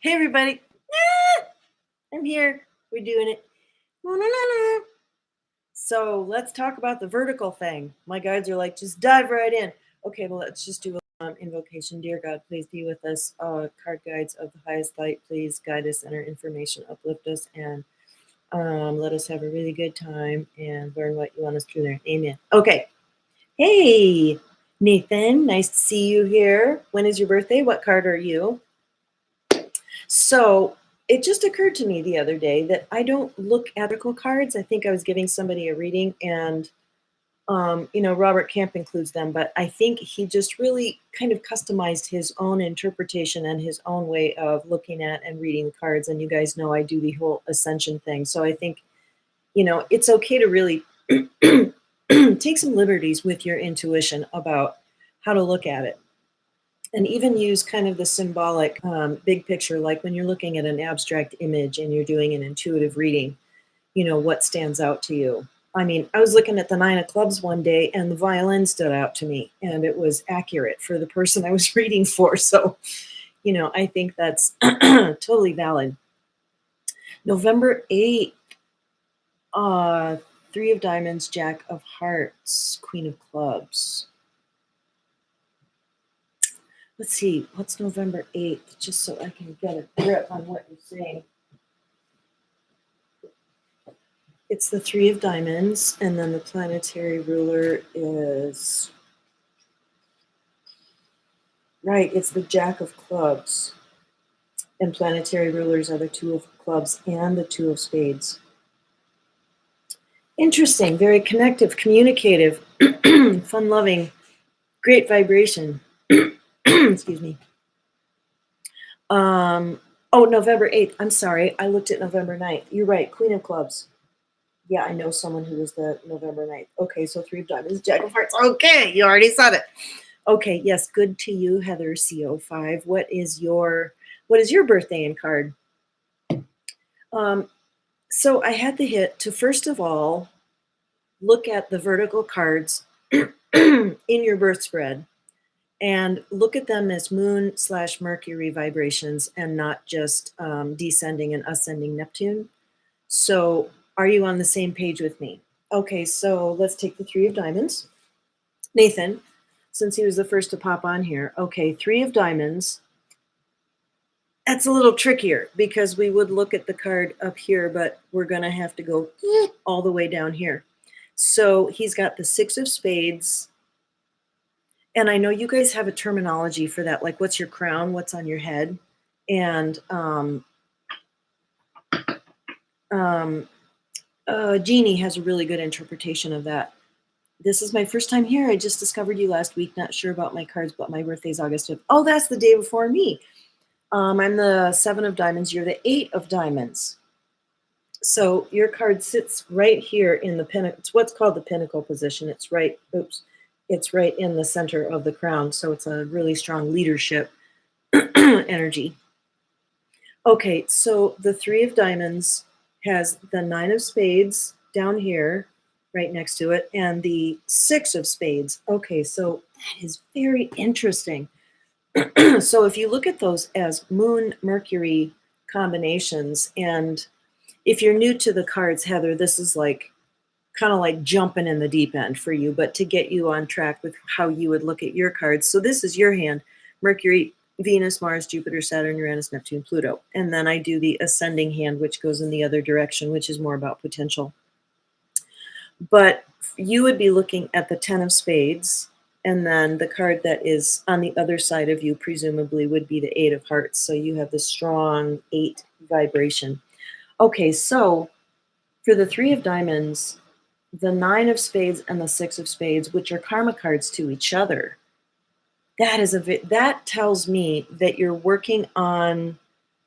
Hey everybody. Ah, I'm here. We're doing it. So let's talk about the vertical thing. My guides are like, just dive right in. Okay, well, let's just do an invocation. Dear God, please be with us. Card guides of the highest light, please guide us, enter information, uplift us, and let us have a really good time and learn what you want us to do there. Amen. Okay. Hey, Nathan. Nice to see you here. When is your birthday? What card are you? So it just occurred to me the other day that I don't look at oracle cards. I think I was giving somebody a reading, and Robert Camp includes them, but I think he just really kind of customized his own interpretation and his own way of looking at and reading cards. And you guys know I do the whole ascension thing, so I think it's okay to really take some liberties with your intuition about how to look at it. And even use kind of the symbolic big picture, like when you're looking at an abstract image and you're doing an intuitive reading, what stands out to you. I mean, I was looking at the 9 of clubs one day and the violin stood out to me and it was accurate for the person I was reading for. So, I think that's totally valid. November 8th, 3 of diamonds, Jack of hearts, Queen of clubs. Let's see, what's November 8th, just so I can get a grip on what you're saying. It's the 3 of diamonds, and then the planetary ruler is, right, it's the Jack of clubs. And planetary rulers are the 2 of clubs and the 2 of spades. Interesting, very connective, communicative, fun-loving, great vibration. Excuse me. November 8th. I'm sorry. I looked at November 9th. You're right. Queen of clubs. Yeah, I know someone who was the November 9th. Okay, so 3 of diamonds, Jack of hearts. Okay, you already said it. Okay, yes, good to you, Heather CO5. What is your birthday in card? So I had the hit to, first of all, look at the vertical cards in your birth spread and look at them as Moon/Mercury vibrations and not just descending and ascending Neptune. So are you on the same page with me? Okay, so let's take the 3 of diamonds. Nathan, since he was the first to pop on here. Okay, 3 of diamonds. That's a little trickier because we would look at the card up here, but we're going to have to go all the way down here. So he's got the 6 of spades. And I know you guys have a terminology for that, like what's your crown, what's on your head. And Jeannie has a really good interpretation of that. This is my first time here. I just discovered you last week. Not sure about my cards, but my birthday's August 5th. Oh, that's the day before me. I'm the 7 of diamonds. You're the 8 of diamonds. So your card sits right here in the pinnacle. It's what's called the pinnacle position. It's right, it's right in the center of the crown. So it's a really strong leadership energy. Okay, so the 3 of diamonds has the 9 of spades down here, right next to it, and the 6 of spades. Okay, so that is very interesting. So if you look at those as Moon-Mercury combinations, and if you're new to the cards, Heather, this is like kind of like jumping in the deep end for you, but to get you on track with how you would look at your cards. So this is your hand: Mercury, Venus, Mars, Jupiter, Saturn, Uranus, Neptune, Pluto. And then I do the ascending hand, which goes in the other direction, which is more about potential. But you would be looking at the 10 of spades, and then the card that is on the other side of you presumably would be the 8 of hearts. So you have the strong 8 vibration. Okay, so for the 3 of diamonds, the 9 of spades and the 6 of spades, which are karma cards to each other, that tells me that you're working on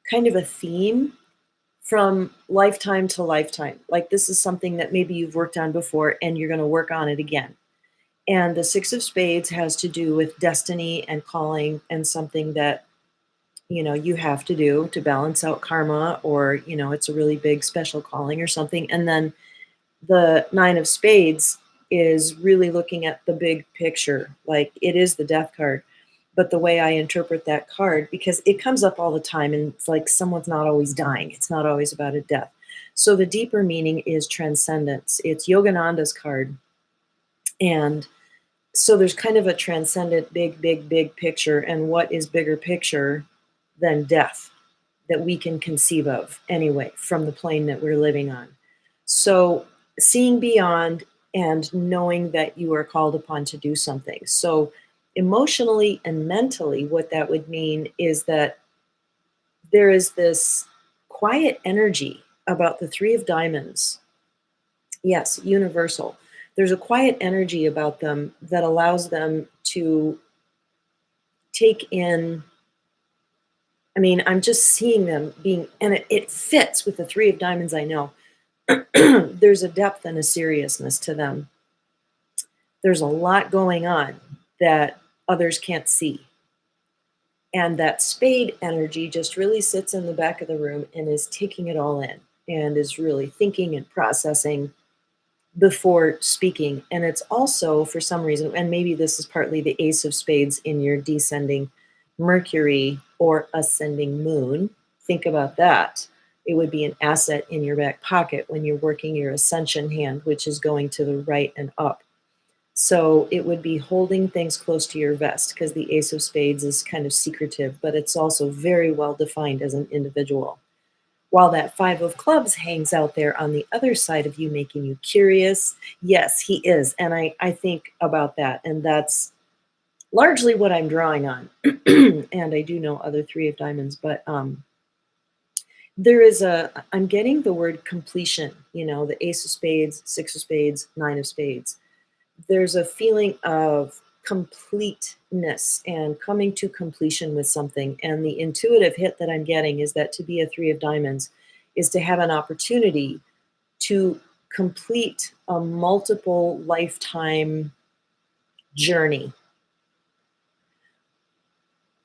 kind of a theme from lifetime to lifetime. Like this is something that maybe you've worked on before and you're going to work on it again. And the 6 of spades has to do with destiny and calling and something that, you have to do to balance out karma, or, it's a really big special calling or something. And then the 9 of spades is really looking at the big picture. Like it is the death card. But the way I interpret that card, because it comes up all the time, and it's like someone's not always dying. It's not always about a death. So the deeper meaning is transcendence. It's Yogananda's card. And so there's kind of a transcendent, big, big, big picture. And what is bigger picture than death that we can conceive of anyway from the plane that we're living on? So seeing beyond and knowing that you are called upon to do something. So emotionally and mentally, what that would mean is that there is this quiet energy about the Three of Diamonds. Yes, universal. There's a quiet energy about them that allows them to take in. I mean, I'm just seeing them being, and it fits with the Three of Diamonds, I know. There's a depth and a seriousness to them. There's a lot going on that others can't see. And that spade energy just really sits in the back of the room and is taking it all in and is really thinking and processing before speaking. And it's also, for some reason, and maybe this is partly the Ace of Spades in your descending Mercury or ascending moon. Think about that. It would be an asset in your back pocket when you're working your ascension hand, which is going to the right and up. So it would be holding things close to your vest, because the Ace of Spades is kind of secretive, but it's also very well defined as an individual. While that Five of Clubs hangs out there on the other side of you, making you curious. Yes, he is. And I think about that. And that's largely what I'm drawing on. And I do know other Three of Diamonds, but I'm getting the word completion, the Ace of Spades, Six of Spades, Nine of Spades. There's a feeling of completeness and coming to completion with something. And the intuitive hit that I'm getting is that to be a Three of Diamonds is to have an opportunity to complete a multiple lifetime journey.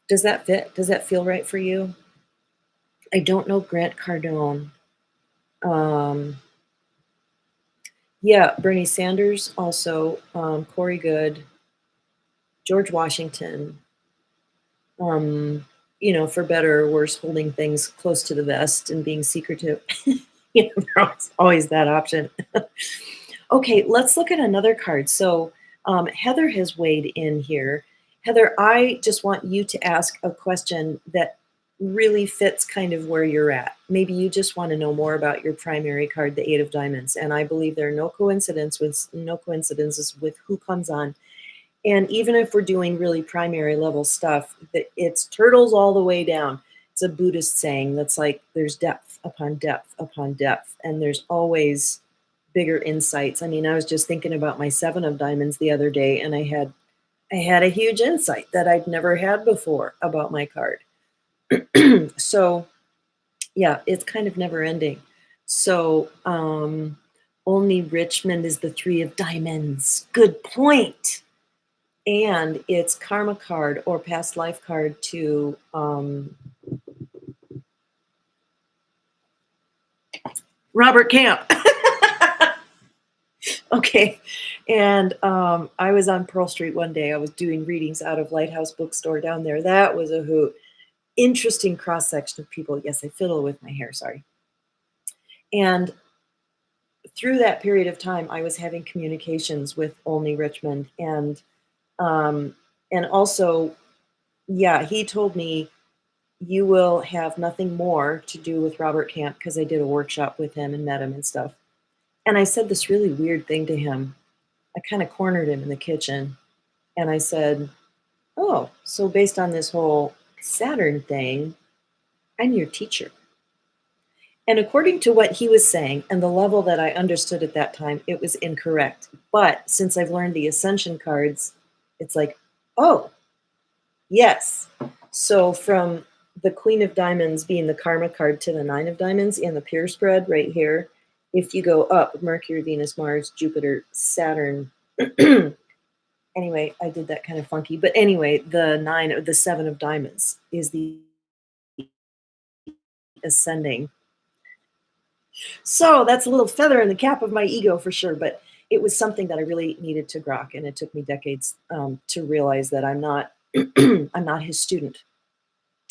Does that fit? Does that feel right for you? I don't know Grant Cardone. Yeah, Bernie Sanders also, Corey Good, George Washington, for better or worse, holding things close to the vest and being secretive. There's always that option. Okay, let's look at another card. So Heather has weighed in here. Heather, I just want you to ask a question that really fits kind of where you're at. Maybe you just want to know more about your primary card, the Eight of Diamonds. And I believe there are no coincidences with who comes on. And even if we're doing really primary level stuff, it's turtles all the way down. It's a Buddhist saying that's like there's depth upon depth upon depth, and there's always bigger insights. I mean, I was just thinking about my Seven of Diamonds the other day, and I had a huge insight that I'd never had before about my card. So yeah, it's kind of never ending. So only Richmond is the Three of Diamonds. Good point. And it's karma card or past life card to Robert Camp. Okay. And I was on Pearl Street one day. I was doing readings out of Lighthouse Bookstore down there. That was a hoot. Interesting cross section of people. Yes, I fiddle with my hair. Sorry. And through that period of time, I was having communications with Olney Richmond, and also, yeah, he told me you will have nothing more to do with Robert Camp, because I did a workshop with him and met him and stuff. And I said this really weird thing to him. I kind of cornered him in the kitchen, and I said, "Oh, so based on this whole Saturn thing, I'm your teacher." And according to what he was saying and the level that I understood at that time, it was incorrect. But since I've learned the Ascension cards, it's like, oh, yes. So from the Queen of Diamonds being the karma card to the Nine of Diamonds in the peer spread right here, if you go up, Mercury, Venus, Mars, Jupiter, Saturn. Anyway, I did that kind of funky. But anyway, the Seven of Diamonds is the ascending. So that's a little feather in the cap of my ego for sure. But it was something that I really needed to grok. And it took me decades to realize that I'm not I'm not his student.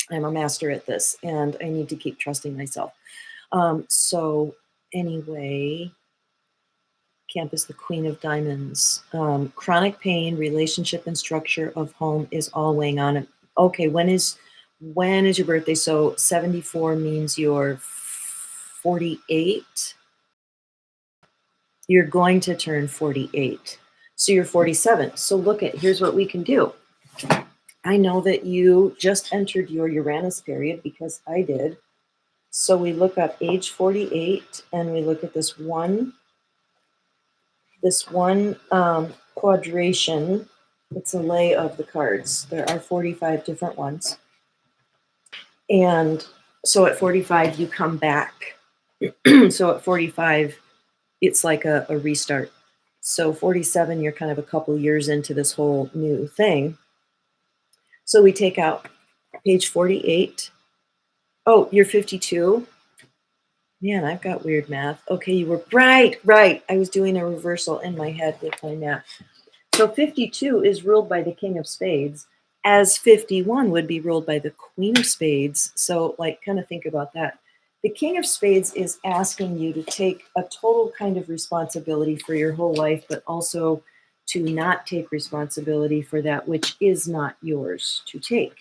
I'm a master at this, and I need to keep trusting myself. So anyway, Camp is the Queen of Diamonds. Chronic pain, relationship, and structure of home is all weighing on it. Okay, when is your birthday? So 74 means you're 48. You're going to turn 48. So you're 47. So here's what we can do. I know that you just entered your Uranus period because I did. So we look up age 48 and we look at this one quadration. It's a lay of the cards. There are 45 different ones. And so at 45, you come back. So at 45, it's like a restart. So 47, you're kind of a couple years into this whole new thing. So we take out page 48. Oh, you're 52? Man, I've got weird math. Okay, you were right. I was doing a reversal in my head with my math. So 52 is ruled by the King of Spades, as 51 would be ruled by the Queen of Spades. So, kind of think about that. The King of Spades is asking you to take a total kind of responsibility for your whole life, but also to not take responsibility for that which is not yours to take.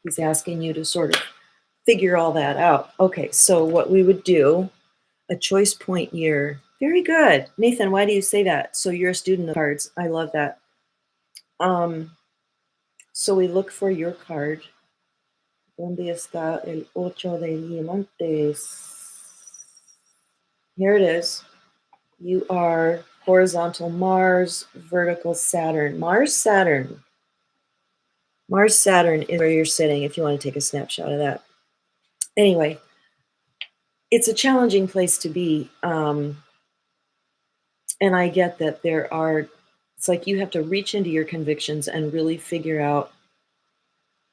He's asking you to sort of figure all that out. Okay, so what we would do, a choice point year. Very good. Nathan, why do you say that? So you're a student of cards. I love that. So we look for your card. ¿Dónde está el ocho de diamantes? Here it is. You are horizontal Mars, vertical Saturn. Mars, Saturn. Mars, Saturn is where you're sitting if you want to take a snapshot of that. Anyway, it's a challenging place to be. And I get that it's like you have to reach into your convictions and really figure out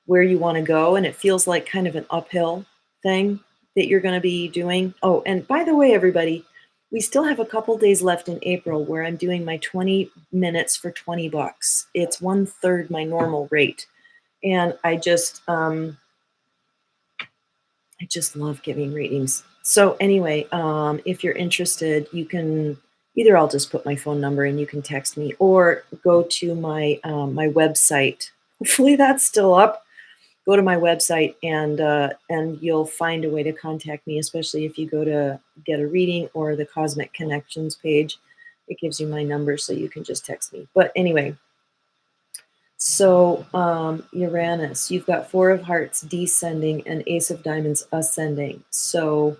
where you want to go. And it feels like kind of an uphill thing that you're going to be doing. Oh, and by the way, everybody, we still have a couple days left in April where I'm doing my 20 minutes for $20. It's 1/3 my normal rate. And I just love giving readings. So anyway, if you're interested, you can either I'll just put my phone number and you can text me, or go to my my website. Hopefully that's still up. Go to my website and you'll find a way to contact me, especially if you go to get a reading or the Cosmic Connections page. It gives you my number so you can just text me. But anyway, so Uranus, you've got Four of Hearts descending and Ace of Diamonds ascending. So,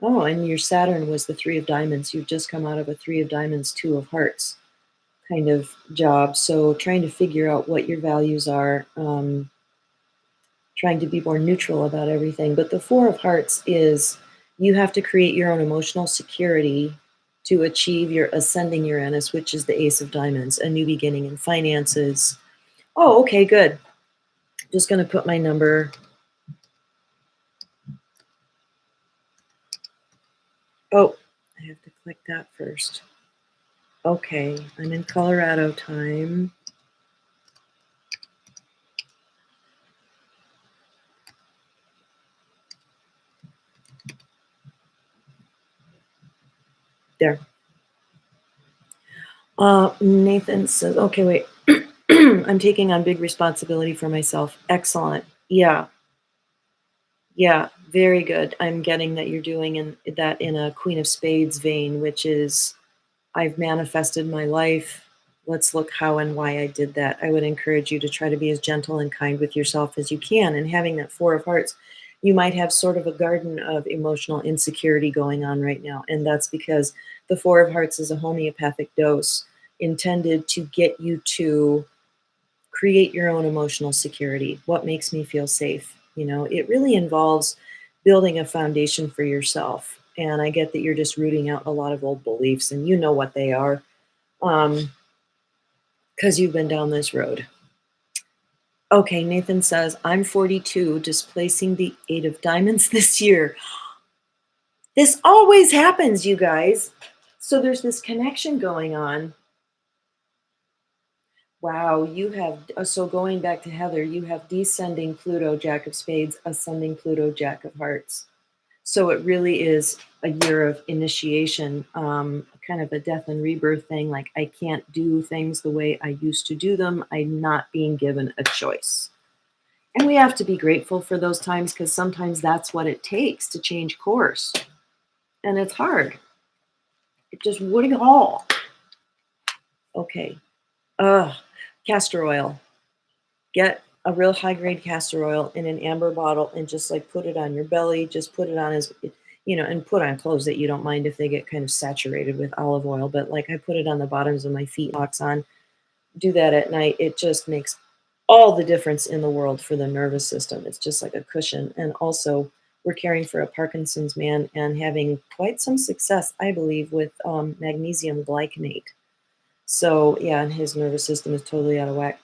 oh, and your Saturn was the Three of Diamonds. You've just come out of a Three of Diamonds, Two of Hearts kind of job. So trying to figure out what your values are, trying to be more neutral about everything. But the Four of Hearts is you have to create your own emotional security to achieve your ascending Uranus, which is the Ace of Diamonds, a new beginning in finances. Oh, okay, good. Just going to put my number. Oh, I have to click that first. Okay, I'm in Colorado time. There. Nathan says, okay, wait. I'm taking on big responsibility for myself. Excellent. Yeah. Yeah, very good. I'm getting that you're doing that in a Queen of Spades vein, which is I've manifested my life. Let's look how and why I did that. I would encourage you to try to be as gentle and kind with yourself as you can. And having that Four of Hearts, you might have sort of a garden of emotional insecurity going on right now. And that's because the Four of Hearts is a homeopathic dose intended to get you to create your own emotional security. What makes me feel safe? It really involves building a foundation for yourself. And I get that you're just rooting out a lot of old beliefs, and you know what they are, because you've been down this road. Okay, Nathan says, I'm 42, displacing the Eight of Diamonds this year. This always happens, you guys. So there's this connection going on. Wow, you have so going back to Heather, you have descending Pluto, Jack of Spades, ascending Pluto, Jack of Hearts. So it really is a year of initiation, kind of a death and rebirth thing. Like I can't do things the way I used to do them. I'm not being given a choice. And we have to be grateful for those times because sometimes that's what it takes to change course. And it's hard. It just wouldn't all. Okay. Castor oil. Get a real high grade castor oil in an amber bottle and just like put it on your belly. Just put it on as, and put on clothes that you don't mind if they get kind of saturated with olive oil. But like I put it on the bottoms of my feet, socks on. Do that at night. It just makes all the difference in the world for the nervous system. It's just like a cushion. And also, we're caring for a Parkinson's man and having quite some success, I believe, with magnesium glycinate. So, yeah, and his nervous system is totally out of whack.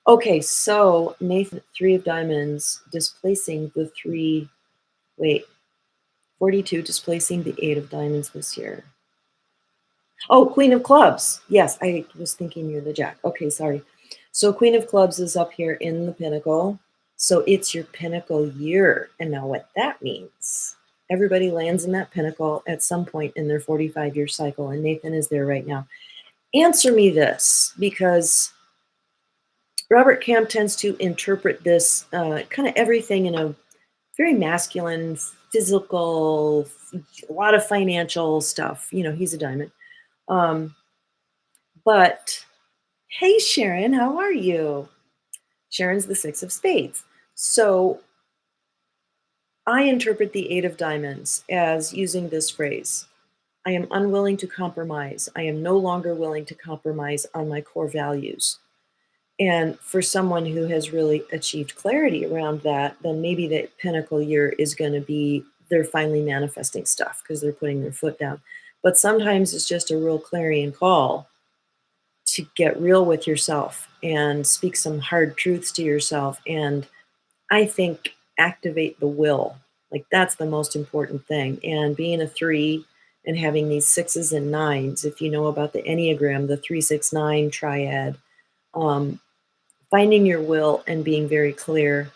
Okay, so Nathan, 3 of diamonds, displacing the 3, wait, 42, displacing the 8 of diamonds this year. Oh, Queen of Clubs. Yes, I was thinking you're the Jack. Okay, sorry. So Queen of Clubs is up here in the pinnacle. So it's your pinnacle year. And now what that means, everybody lands in that pinnacle at some point in their 45-year cycle. And Nathan is there right now. Answer me this, because Robert Camp tends to interpret this kind of everything in a very masculine, physical, a lot of financial stuff. He's a diamond. Um, but hey, Sharon, how are you? Sharon's the 6 of spades. So I interpret the 8 of diamonds as using this phrase: I am unwilling to compromise. I am no longer willing to compromise on my core values. And for someone who has really achieved clarity around that, then maybe the pinnacle year is going to be they're finally manifesting stuff because they're putting their foot down. But sometimes it's just a real clarion call to get real with yourself and speak some hard truths to yourself. And I think activate the will. Like that's the most important thing. And being a 3 and having these 6s and 9s, if you know about the Enneagram, the 3-6-9 triad, um, finding your will and being very clear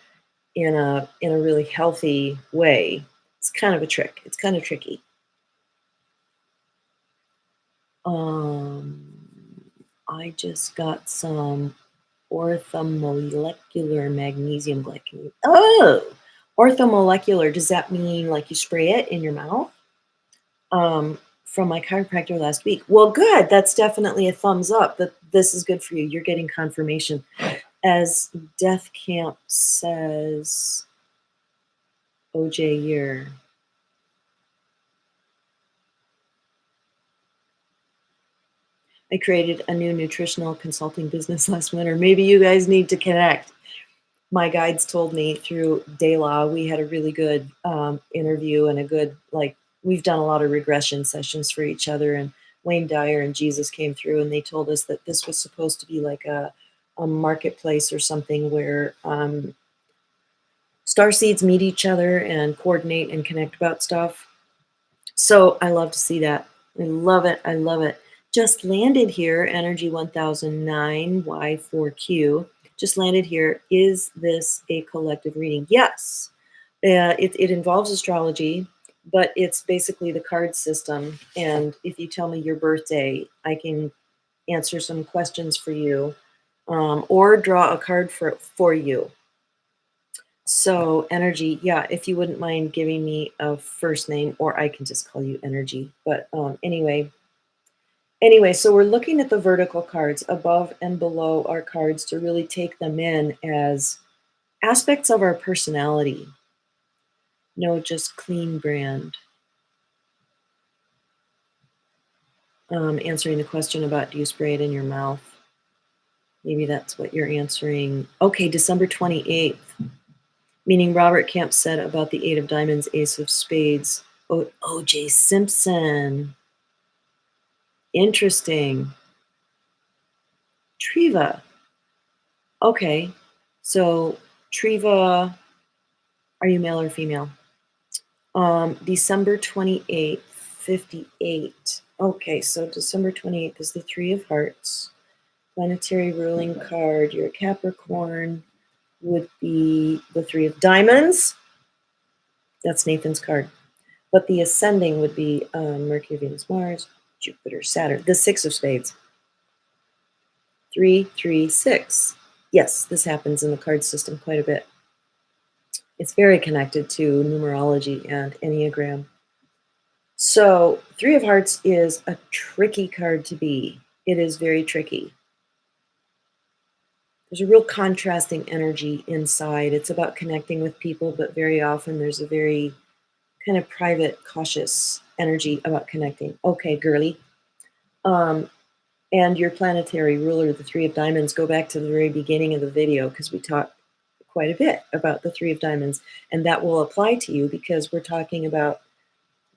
in a really healthy way. It's kind of a trick. It's kind of tricky. I just got some orthomolecular magnesium glycinate. Oh, orthomolecular. Does that mean like you spray it in your mouth? From my chiropractor last week. Well, good. That's definitely a thumbs up that this is good for you. You're getting confirmation. As Death Camp says, OJ year. I created a new nutritional consulting business last winter. Maybe you guys need to connect. My guides told me through Dayla, we had a really good interview and a good, like, we've done a lot of regression sessions for each other. And Wayne Dyer and Jesus came through and they told us that this was supposed to be like a marketplace or something where star seeds meet each other and coordinate and connect about stuff. So I love to see that. I love it. I love it. Just landed here, Energy 1009 Y4Q. Just landed here. Is this a collective reading? Yes. It involves astrology, but it's basically the card system. And if you tell me your birthday, I can answer some questions for you, or draw a card for you. So Energy, yeah, if you wouldn't mind giving me a first name, or I can just call you Energy. But anyway, so we're looking at the vertical cards above and below our cards to really take them in as aspects of our personality. No, just clean brand. Answering the question about do you spray it in your mouth? Maybe that's what you're answering. Okay, December 28th. Meaning Robert Camp said about the 8 of diamonds, ace of spades. O.J. Simpson. Interesting. Triva. Okay. So Triva, are you male or female? December 28th, 58. Okay, so December 28th is the 3 of hearts. Planetary ruling card, your Capricorn would be the Three of Diamonds. That's Nathan's card. But the ascending would be Mercury, Venus, Mars, Jupiter, Saturn. The Six of Spades. 3, 3, 6. Yes, this happens in the card system quite a bit. It's very connected to numerology and Enneagram. So, Three of Hearts is a tricky card to be. It is very tricky. There's a real contrasting energy inside. It's about connecting with people, but very often there's a very kind of private, cautious energy about connecting. Okay, girly. And your planetary ruler, the Three of Diamonds, go back to the very beginning of the video because we talked quite a bit about the Three of Diamonds, and that will apply to you because we're talking about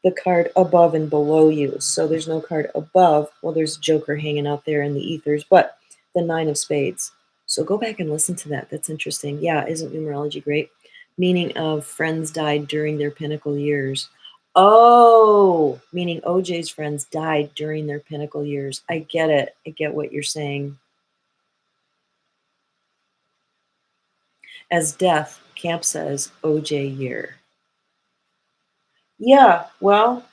the card above and below you. So there's no card above. Well, there's Joker hanging out there in the ethers, but the Nine of Spades. So go back and listen to that. That's interesting. Yeah, isn't numerology great? Meaning of friends died during their pinnacle years. Oh, meaning OJ's friends died during their pinnacle years. I get it. I get what you're saying. As death, Camp says, OJ year. Yeah, well,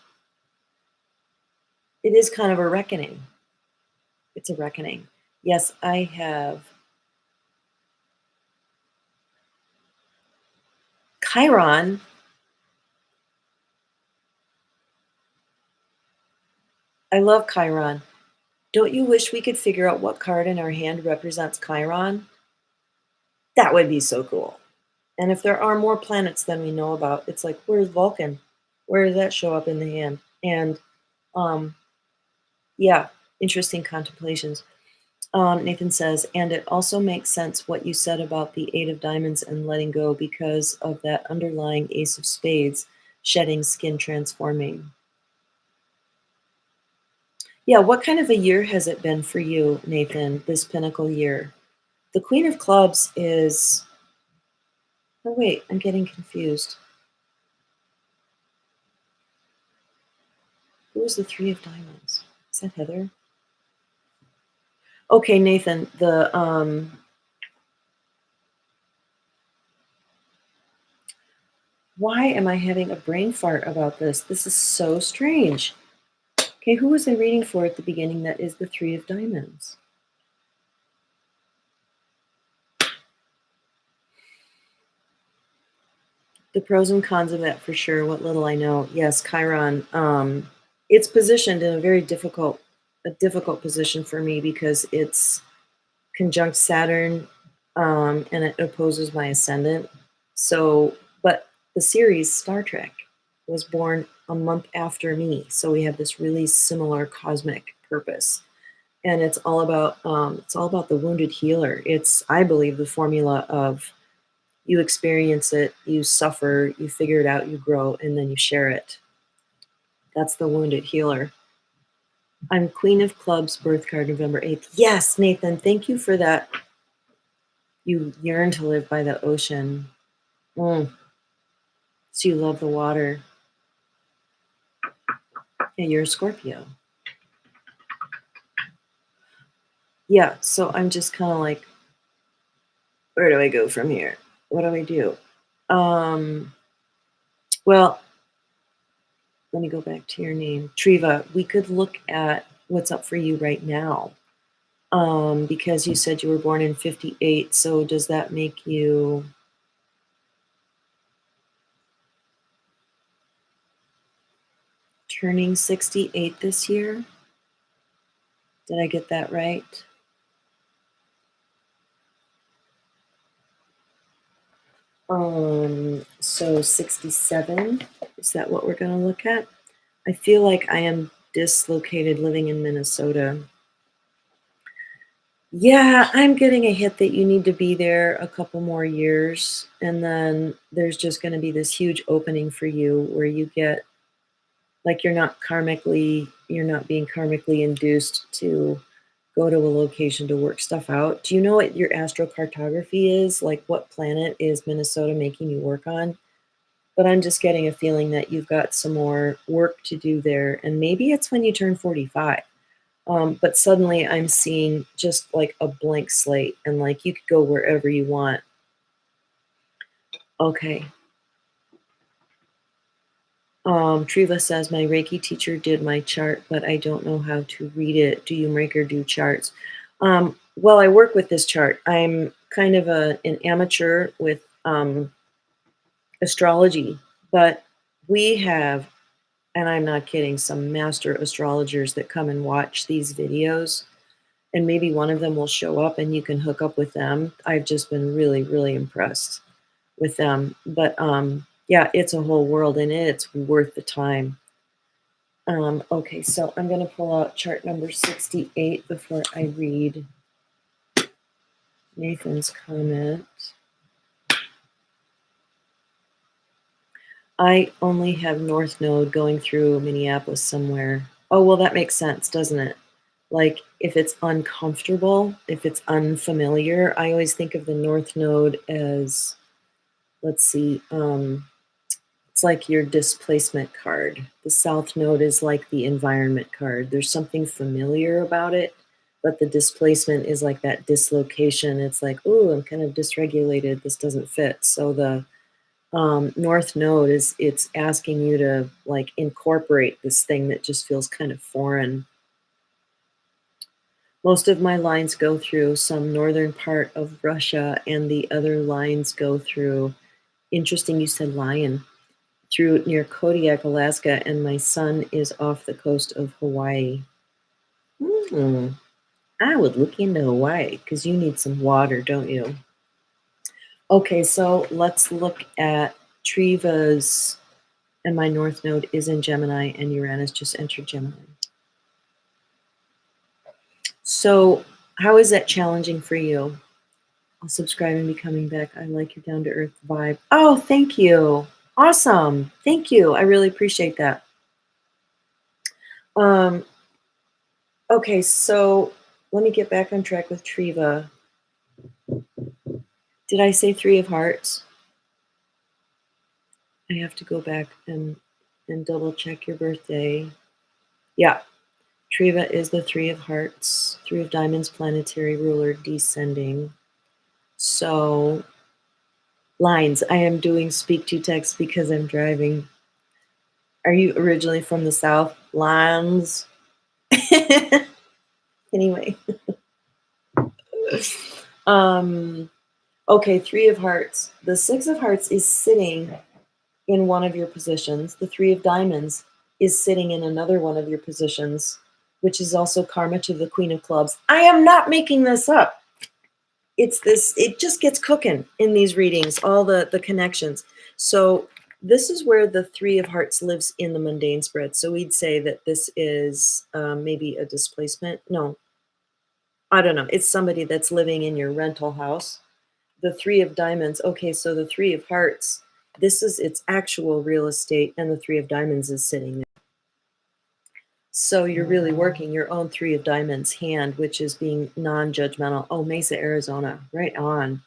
it is kind of a reckoning. It's a reckoning. Yes, I have Chiron. I love Chiron. Don't you wish we could figure out what card in our hand represents Chiron? That would be so cool. And if there are more planets than we know about, it's like, where's Vulcan? Where does that show up in the hand? And um, yeah, interesting contemplations. Nathan says, and it also makes sense what you said about the Eight of Diamonds and letting go because of that underlying Ace of Spades, shedding, skin transforming. Yeah, what kind of a year has it been for you, Nathan, this pinnacle year? The Queen of Clubs is... Oh, wait, I'm getting confused. Who was the Three of Diamonds? Is that Heather? Okay, Nathan, why am I having a brain fart about this? This is so strange. Okay, who was I reading for at the beginning that is the Three of Diamonds? The pros and cons of that for sure, what little I know. Yes, Chiron. It's positioned in a very difficult position for me because it's conjunct Saturn, and it opposes my ascendant. So, but the series Star Trek was born a month after me, so we have this really similar cosmic purpose, and it's all about the wounded healer. It's, I believe, the formula of you experience it, you suffer, you figure it out, you grow, and then you share it. That's the wounded healer. I'm Queen of Clubs, birth card, November 8th. Yes, Nathan, thank you for that. You yearn to live by the ocean. So you love the water. Yeah, you're a Scorpio. Yeah, so I'm just kind of like, where do I go from here? What do I do? Well, let me go back to your name. Triva, we could look at what's up for you right now. Because you said you were born in 58, so does that make you turning 68 this year? Did I get that right? So 67, is that what we're going to look at? I feel like I am dislocated living in Minnesota. Yeah, I'm getting a hit that you need to be there a couple more years, and then there's just going to be this huge opening for you where you get, like, you're not being karmically induced to go to a location to work stuff out. Do you know what your astrocartography is? Like, what planet is Minnesota making you work on? But I'm just getting a feeling that you've got some more work to do there, and maybe it's when you turn 45. But suddenly I'm seeing just like a blank slate and like you could go wherever you want. Okay. Triva says, my Reiki teacher did my chart, but I don't know how to read it. Do you make or do charts? Well, I work with this chart. I'm kind of an amateur with astrology, but we have, and I'm not kidding, some master astrologers that come and watch these videos, and maybe one of them will show up and you can hook up with them. I've just been really, really impressed with them. But yeah, it's a whole world and it's worth the time. Okay, so I'm going to pull out chart number 68 before I read Nathan's comment. I only have North Node going through Minneapolis somewhere. Oh, well, that makes sense, doesn't it? Like, if it's uncomfortable, if it's unfamiliar, I always think of the North Node as, let's see, it's like your displacement card. The South Node is like the environment card. There's something familiar about it, but the displacement is like that dislocation. It's like, oh, I'm kind of dysregulated. This doesn't fit. So the North Node is it's asking you to like incorporate this thing that just feels kind of foreign. Most of my lines go through some northern part of Russia, and the other lines go through. Interesting, you said lion. Through near Kodiak, Alaska, and my son is off the coast of Hawaii. I would look into Hawaii because you need some water, don't you? Okay, so let's look at Triva's, and my North Node is in Gemini, and Uranus just entered Gemini. So, how is that challenging for you? I'll subscribe and be coming back. I like your down to earth vibe. Oh, thank you. Awesome. Thank you. I really appreciate that. Um, okay, so let me get back on track with Triva. Did I say Three of Hearts? I have to go back and double check your birthday. Yeah, Triva is the Three of Hearts, Three of Diamonds, planetary ruler descending. So, lines. I am doing speak to text because I'm driving. Are you originally from the South? Lines. Anyway. Okay, Three of Hearts. The Six of Hearts is sitting in one of your positions. The Three of Diamonds is sitting in another one of your positions, which is also karma to the Queen of Clubs. I am not making this up. It's this, it just gets cooking in these readings, all the connections. So this is where the Three of Hearts lives in the mundane spread. So we'd say that this is maybe a displacement. No, I don't know. It's somebody that's living in your rental house. The Three of Diamonds. Okay, so the Three of Hearts, this is its actual real estate, and the Three of Diamonds is sitting there. So you're really working your own Three of Diamonds hand, which is being non-judgmental. Oh, Mesa, Arizona, right on.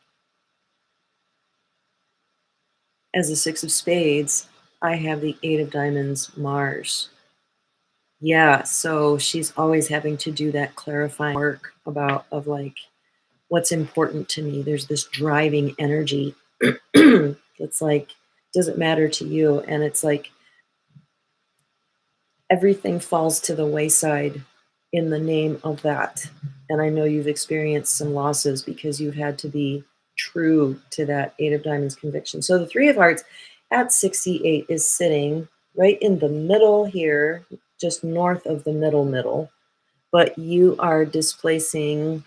As a Six of Spades, I have the Eight of Diamonds, Mars. Yeah, so she's always having to do that clarifying work about of like what's important to me. There's this driving energy. It's like, does it matter to you? And it's like everything falls to the wayside in the name of that. And I know you've experienced some losses because you've had to be true to that Eight of Diamonds conviction. So the Three of Hearts at 68 is sitting right in the middle here, just north of the middle. But you are displacing,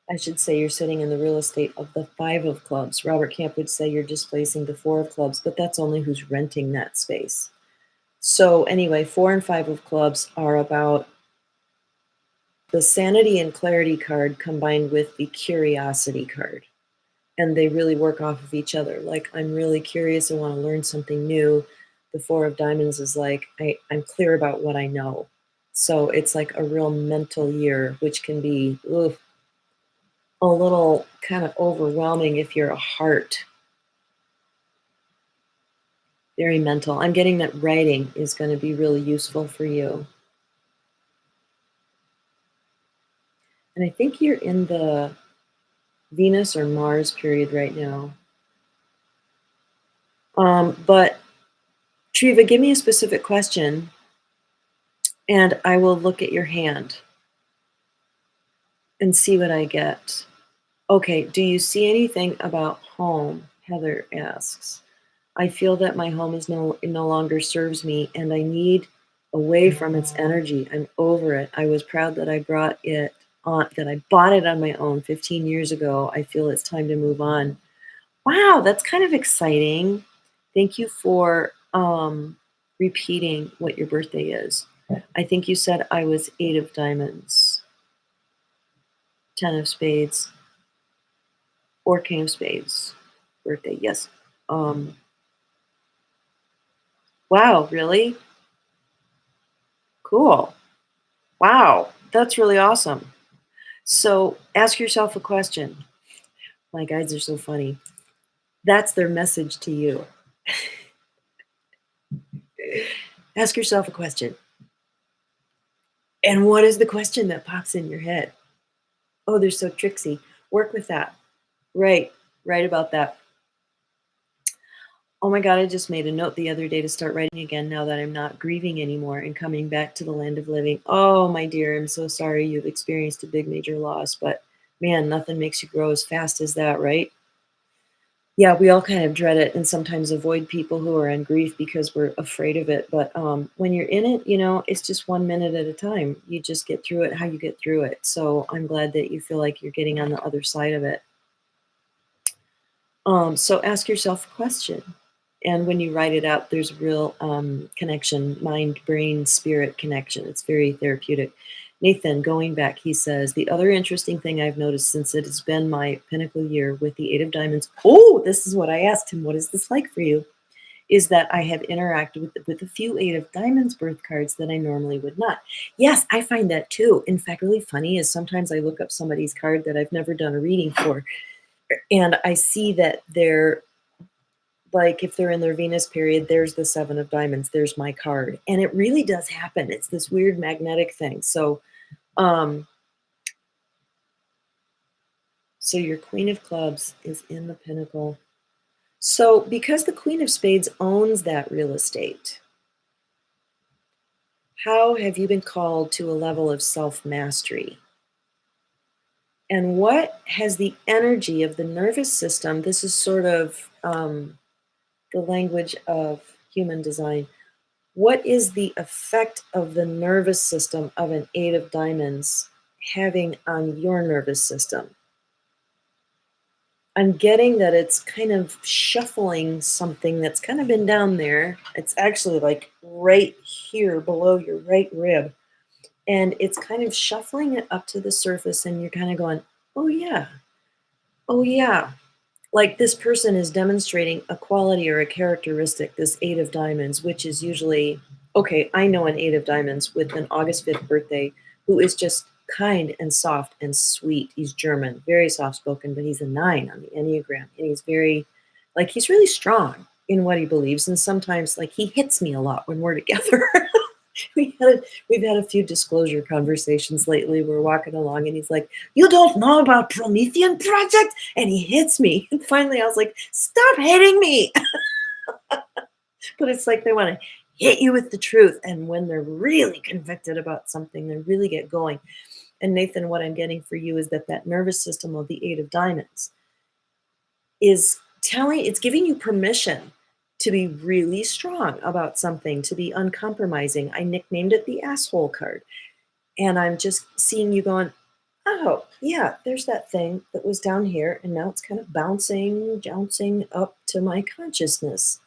I should say you're sitting in the real estate of the Five of Clubs. Robert Camp would say you're displacing the Four of Clubs, but that's only who's renting that space. So anyway, Four and Five of Clubs are about the Sanity and Clarity card combined with the Curiosity card. And they really work off of each other. Like, I'm really curious, I want to learn something new. The Four of Diamonds is like, I'm clear about what I know. So it's like a real mental year, which can be a little kind of overwhelming if you're a heart. Very mental. I'm getting that writing is going to be really useful for you. And I think you're in the Venus or Mars period right now. But Triva, give me a specific question and I will look at your hand and see what I get. Okay, do you see anything about home? Heather asks. I feel that my home is no longer serves me and I need away from its energy. I'm over it. I was proud that I brought it on, that I bought it on my own 15 years ago. I feel it's time to move on. Wow, that's kind of exciting. Thank you for repeating what your birthday is. I think you said I was 8 of diamonds, 10 of spades, or king of spades. Birthday, yes. Wow, really? Cool. Wow, that's really awesome. So ask yourself a question. My guides are so funny. That's their message to you. Ask yourself a question. And what is the question that pops in your head? Oh, they're so tricksy. Work with that. Right, right about that. Oh my God, I just made a note the other day to start writing again now that I'm not grieving anymore and coming back to the land of living. Oh, my dear, I'm so sorry you've experienced a big major loss, but man, nothing makes you grow as fast as that, right? Yeah, we all kind of dread it and sometimes avoid people who are in grief because we're afraid of it. But when you're in it, it's just 1 minute at a time. You just get through it how you get through it. So I'm glad that you feel like you're getting on the other side of it. So ask yourself a question. And when you write it out, there's real connection, mind, brain, spirit connection. It's very therapeutic. Nathan, going back, he says, the other interesting thing I've noticed since it has been my pinnacle year with the Eight of Diamonds, oh, this is what I asked him, what is this like for you? Is that I have interacted with a few Eight of Diamonds birth cards that I normally would not. Yes, I find that too. In fact, really funny is sometimes I look up somebody's card that I've never done a reading for, and I see that they're like if they're in their Venus period, there's the Seven of Diamonds, there's my card. And it really does happen. It's this weird magnetic thing. Um, so your Queen of Clubs is in the Pinnacle. So because the Queen of Spades owns that real estate, how have you been called to a level of self-mastery? And what has the energy of the nervous system, this is sort of the language of human design. What is the effect of the nervous system of an Eight of Diamonds having on your nervous system? I'm getting that it's kind of shuffling something that's kind of been down there. It's actually like right here below your right rib. And it's kind of shuffling it up to the surface, and you're kind of going, oh, yeah, oh, yeah. Like this person is demonstrating a quality or a characteristic, this Eight of Diamonds, which is usually, okay, I know an Eight of Diamonds with an August 5th birthday who is just kind and soft and sweet. He's German, very soft spoken, but he's a 9 on the Enneagram. And he's very, like, he's really strong in what he believes. And sometimes, like, he hits me a lot when we're together. We've had a few disclosure conversations lately. We're walking along and he's like, you don't know about Promethean Project? And he hits me. And finally I was like, stop hitting me. But it's like they want to hit you with the truth. And when they're really convicted about something, they really get going. And Nathan, what I'm getting for you is that that nervous system of the Eight of Diamonds is it's giving you permission to be really strong about something, to be uncompromising. I nicknamed it the asshole card. And I'm just seeing you going, oh, yeah, there's that thing that was down here. And now it's kind of jouncing up to my consciousness.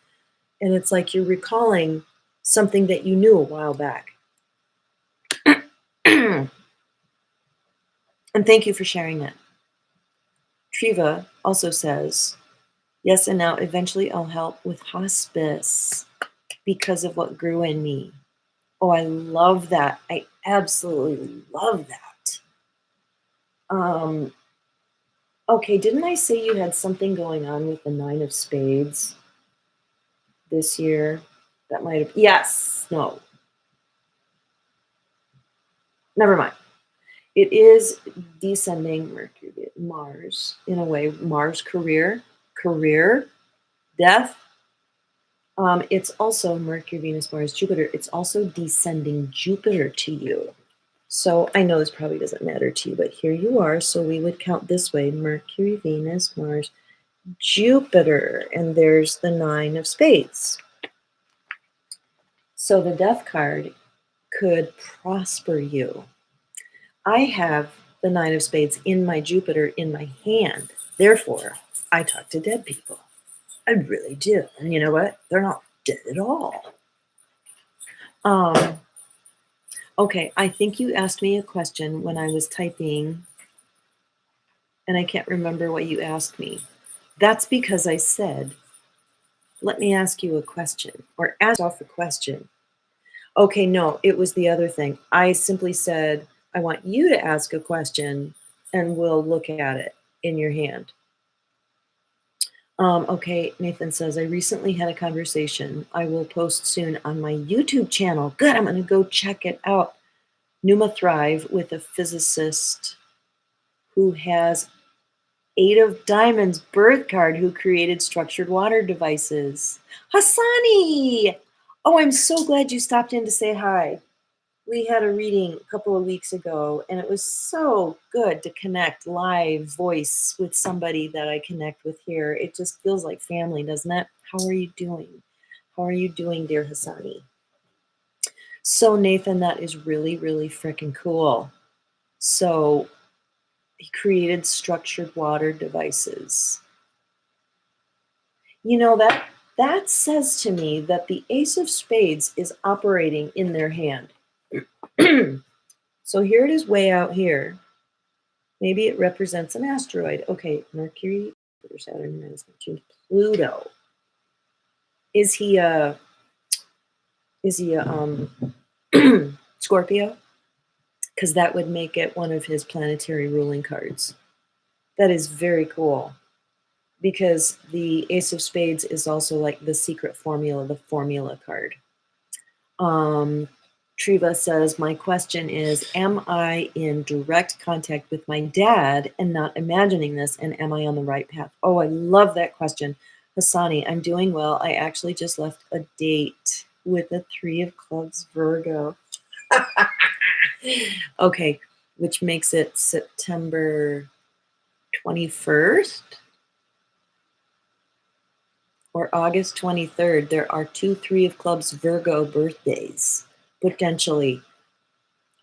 And it's like you're recalling something that you knew a while back. And thank you for sharing that. Triva also says, yes, and now eventually I'll help with hospice because of what grew in me. Oh, I love that. I absolutely love that. Okay, didn't I say you had something going on with the Nine of Spades this year? That might have, yes, no. Never mind. It is descending Mercury, Mars, in a way, Mars career, death. It's also Mercury, Venus, Mars, Jupiter. It's also descending Jupiter to you. So I know this probably doesn't matter to you, but here you are. So we would count this way: Mercury, Venus, Mars, Jupiter, and there's the 9 of spades. So the death card could prosper you. I have the 9 of spades in my Jupiter in my hand. Therefore, I talk to dead people. I really do. And you know what? They're not dead at all. Okay, I think you asked me a question when I was typing, and I can't remember what you asked me. That's because I said, let me ask you a question, or ask off a question. Okay, no, it was the other thing. I simply said, I want you to ask a question, and we'll look at it in your hand. Okay, Nathan says, I recently had a conversation. I will post soon on my YouTube channel. Good, I'm going to go check it out. Numa Thrive with a physicist who has 8 of Diamonds birth card who created structured water devices. Hassani! Oh, I'm so glad you stopped in to say hi. We had a reading a couple of weeks ago, and it was so good to connect live voice with somebody that I connect with here. It just feels like family, doesn't it? How are you doing? How are you doing, dear Hassani? So, Nathan, that is really, really freaking cool. So, he created structured water devices. You know, that says to me that the Ace of Spades is operating in their hand. So here it is way out here. Maybe it represents an asteroid. Okay, Mercury, Saturn, Venus, Neptune, Pluto. Is he a Scorpio? Because that would make it one of his planetary ruling cards. That is very cool. Because the Ace of Spades is also like the secret formula, the formula card. Triva says, my question is, am I in direct contact with my dad and not imagining this, and am I on the right path? Oh, I love that question. Hassani, I'm doing well. I actually just left a date with a 3 of clubs Virgo. Okay, which makes it September 21st or August 23rd. There are 2 3 of clubs Virgo birthdays, potentially.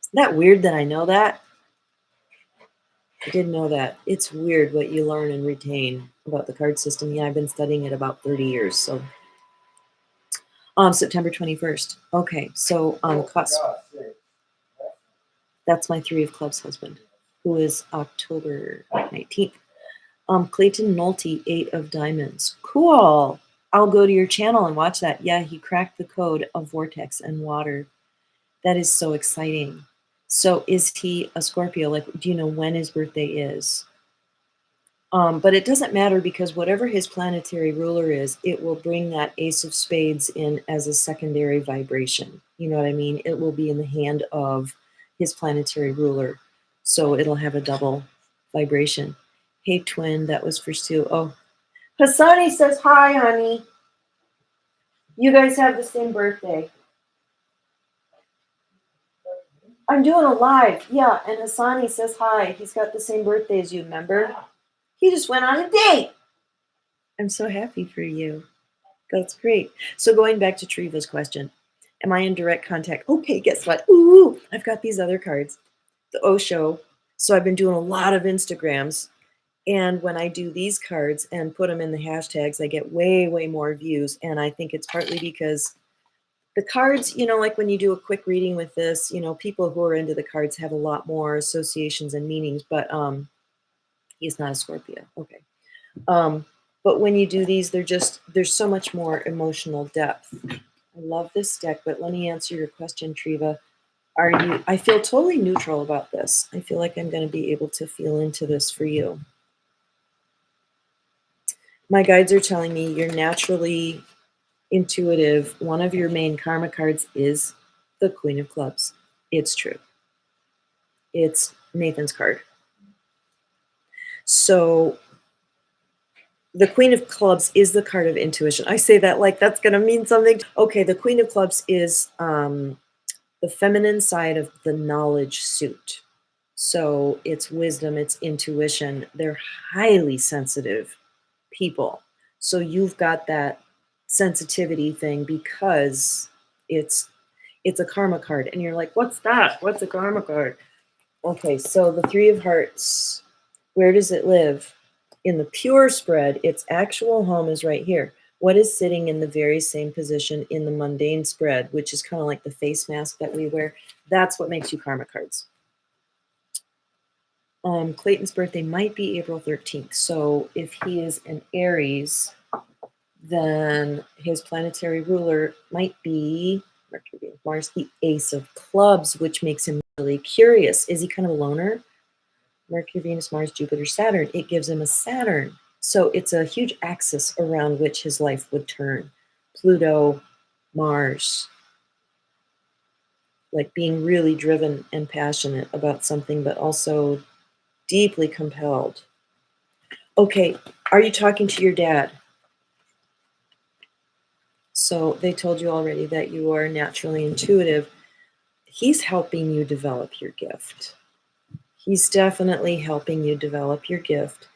Isn't that weird that I know that? I didn't know that. It's weird what you learn and retain about the card system. Yeah, I've been studying it about 30 years. So, September 21st. Okay, so cusp. That's my 3 of clubs husband, who is October 19th. Clayton Nolte, 8 of diamonds. Cool. I'll go to your channel and watch that. Yeah, he cracked the code of vortex and water. That is so exciting. So is he a Scorpio? Like, do you know when his birthday is? But it doesn't matter because whatever his planetary ruler is, it will bring that Ace of Spades in as a secondary vibration. You know what I mean? It will be in the hand of his planetary ruler. So it'll have a double vibration. Hey, twin, that was for Sue. Oh, Hassani says hi, honey. You guys have the same birthday. I'm doing a live. Yeah, and Hassani says hi. He's got the same birthday as you, remember? He just went on a date. I'm so happy for you. That's great. So going back to Triva's question, am I in direct contact? Okay, guess what? Ooh, I've got these other cards. The Osho. So I've been doing a lot of Instagrams. And when I do these cards and put them in the hashtags, I get way, way more views. And I think it's partly because the cards, you know, like when you do a quick reading with this, you know, people who are into the cards have a lot more associations and meanings, but he's not a Scorpio. Okay. But when you do these, there's so much more emotional depth. I love this deck, but let me answer your question, Triva. I feel totally neutral about this. I feel like I'm going to be able to feel into this for you. My guides are telling me you're naturally intuitive. One of your main karma cards is the Queen of Clubs. It's true. It's Nathan's card. So the Queen of Clubs is the card of intuition. I say that like that's going to mean something. Okay, the Queen of Clubs is the feminine side of the knowledge suit. So it's wisdom, it's intuition. They're highly sensitive people. So you've got that sensitivity thing because it's it's a karma card. And you're like, what's that? What's a karma card? Okay, so the Three of Hearts, where does it live? In the pure spread, its actual home is right here. What is sitting in the very same position in the mundane spread, which is kind of like the face mask that we wear? That's what makes you karma cards. Clayton's birthday might be April 13th. So if he is an Aries, then his planetary ruler might be Mercury, Mars, the Ace of Clubs, which makes him really curious. Is he kind of a loner? Mercury, Venus, Mars, Jupiter, Saturn. It gives him a Saturn. So it's a huge axis around which his life would turn. Pluto, Mars, like being really driven and passionate about something, but also deeply compelled. Okay, are you talking to your dad? So they told you already that you are naturally intuitive. He's helping you develop your gift. He's definitely helping you develop your gift.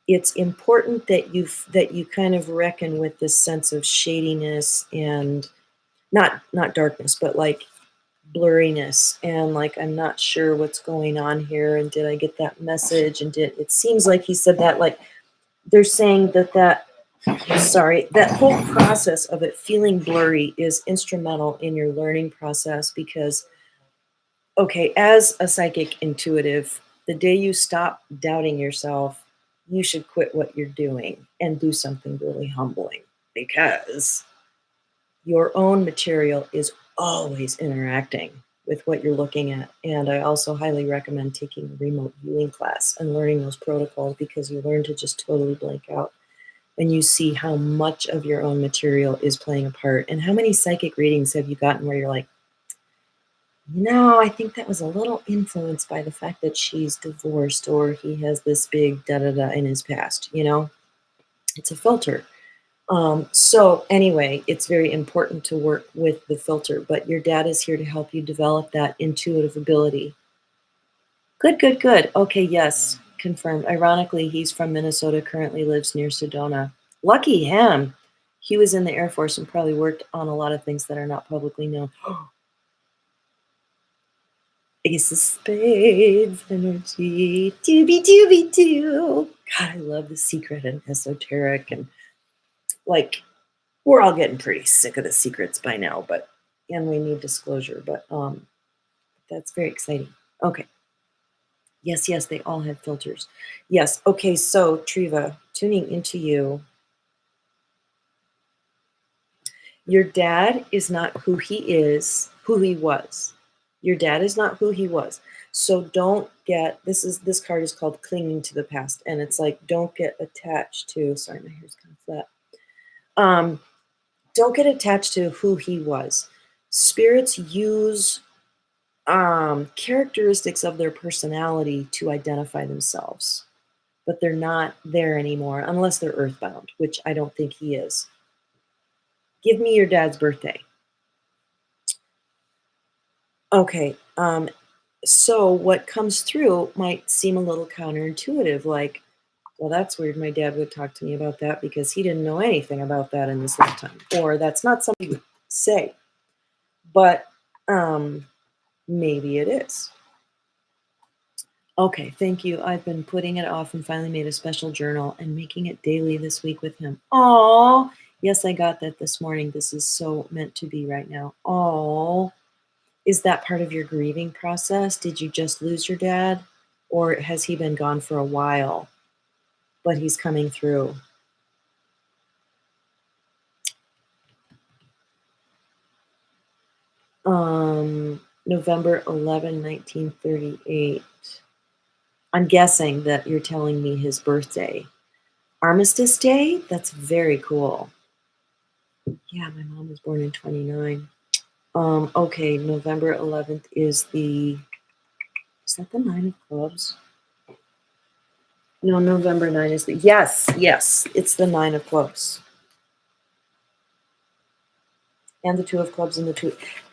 It's important that you kind of reckon with this sense of shadiness and not darkness, but like blurriness and like I'm not sure what's going on here and did I get that message and did it seems like he said that like they're saying that whole process of it feeling blurry is instrumental in your learning process because okay, as a psychic intuitive, the day you stop doubting yourself, you should quit what you're doing and do something really humbling because your own material is always interacting with what you're looking at. And I also highly recommend taking a remote viewing class and learning those protocols because you learn to just totally blank out and you see how much of your own material is playing a part. And how many psychic readings have you gotten where you're like, no, I think that was a little influenced by the fact that she's divorced or he has this big da da da in his past, you know? It's a filter. So anyway, it's very important to work with the filter, but your dad is here to help you develop that intuitive ability. Good, good, good. Okay, yes, confirmed. Ironically, he's from Minnesota, currently lives near Sedona. Lucky him. He was in the Air Force and probably worked on a lot of things that are not publicly known. Ace of Spades energy. Dooby dooby doo. God, I love the secret and esoteric and like we're all getting pretty sick of the secrets by now, but and we need disclosure, but that's very exciting. Okay. Yes, yes, they all have filters. Yes. Okay, so Triva, tuning into you. Your dad is not who he is, who he was. Your dad is not who he was. So don't get this card is called clinging to the past. And it's like don't get attached to sorry, my hair's kind of flat. Don't get attached to who he was. Spirits use characteristics of their personality to identify themselves, but they're not there anymore unless they're earthbound, which I don't think he is. Give me your dad's birthday. Okay. So what comes through might seem a little counterintuitive, like, well, that's weird. My dad would talk to me about that because he didn't know anything about that in this lifetime, or that's not something he would say. But maybe it is. Okay, thank you. I've been putting it off and finally made a special journal and making it daily this week with him. Oh, yes, I got that this morning. This is so meant to be right now. Oh, is that part of your grieving process? Did you just lose your dad? Or has he been gone for a while, but he's coming through? November 11, 1938. I'm guessing that you're telling me his birthday. Armistice Day? That's very cool. Yeah, my mom was born in 29. Okay, November 11th is the Is that the 9 of clubs? No, November 9 is the, yes, it's the 9 of clubs. And the 2 of clubs and the 2.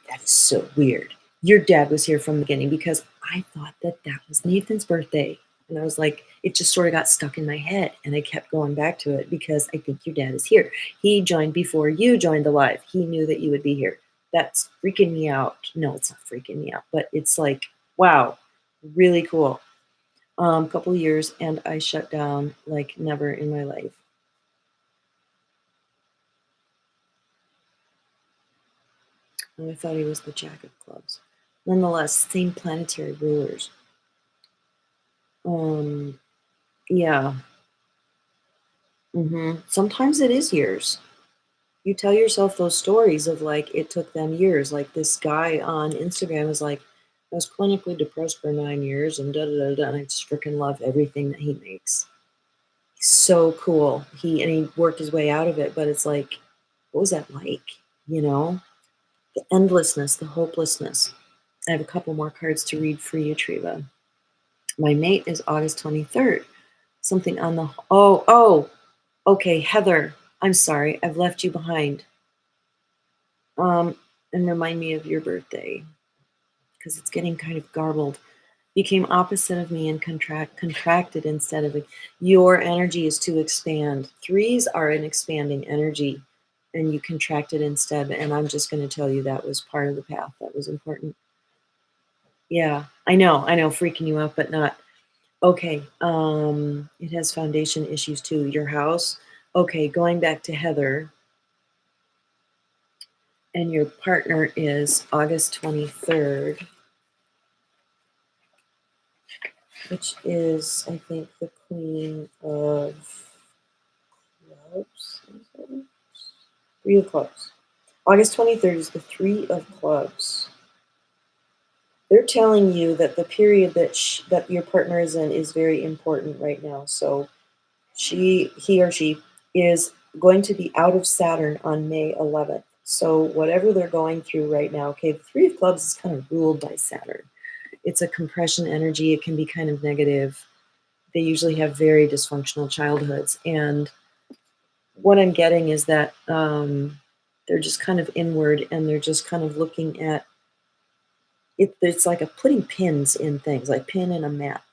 That is so weird. Your dad was here from the beginning because I thought that that was Nathan's birthday. And I was like, it just sort of got stuck in my head. And I kept going back to it because I think your dad is here. He joined before you joined the live. He knew that you would be here. That's freaking me out. No, it's not freaking me out, but it's like, wow, really cool. Couple years and I shut down like never in my life. Oh, I thought he was the Jack of clubs. Nonetheless, same planetary rulers. Yeah. Sometimes it is years. You tell yourself those stories of like it took them years. Like this guy on Instagram is like, I was clinically depressed for 9 years and da da da da. And I just freaking love everything that he makes. He's so cool. He worked his way out of it, but it's like, what was that like? You know, the endlessness, the hopelessness. I have a couple more cards to read for you, Triva. My mate is August 23rd. Something on the okay, Heather. I'm sorry, I've left you behind. And remind me of your birthday because it's getting kind of garbled. Became opposite of me and contracted instead of your energy is to expand. Threes are an expanding energy, and you contracted instead. And I'm just going to tell you that was part of the path. That was important. Yeah, I know, freaking you out, but not. Okay, it has foundation issues too. Your house. Okay, going back to Heather, and your partner is August 23rd, which is, I think, the Queen of Clubs. Three of Clubs. August 23rd is the Three of Clubs. They're telling you that the period that your partner is in is very important right now. So he or she is going to be out of Saturn on May 11th. So whatever they're going through right now, okay, the Three of Clubs is kind of ruled by Saturn. It's a compression energy. It can be kind of negative. They usually have very dysfunctional childhoods. And what I'm getting is that they're just kind of inward and they're just kind of looking at it. It's like a putting pins in things, like pin in a map.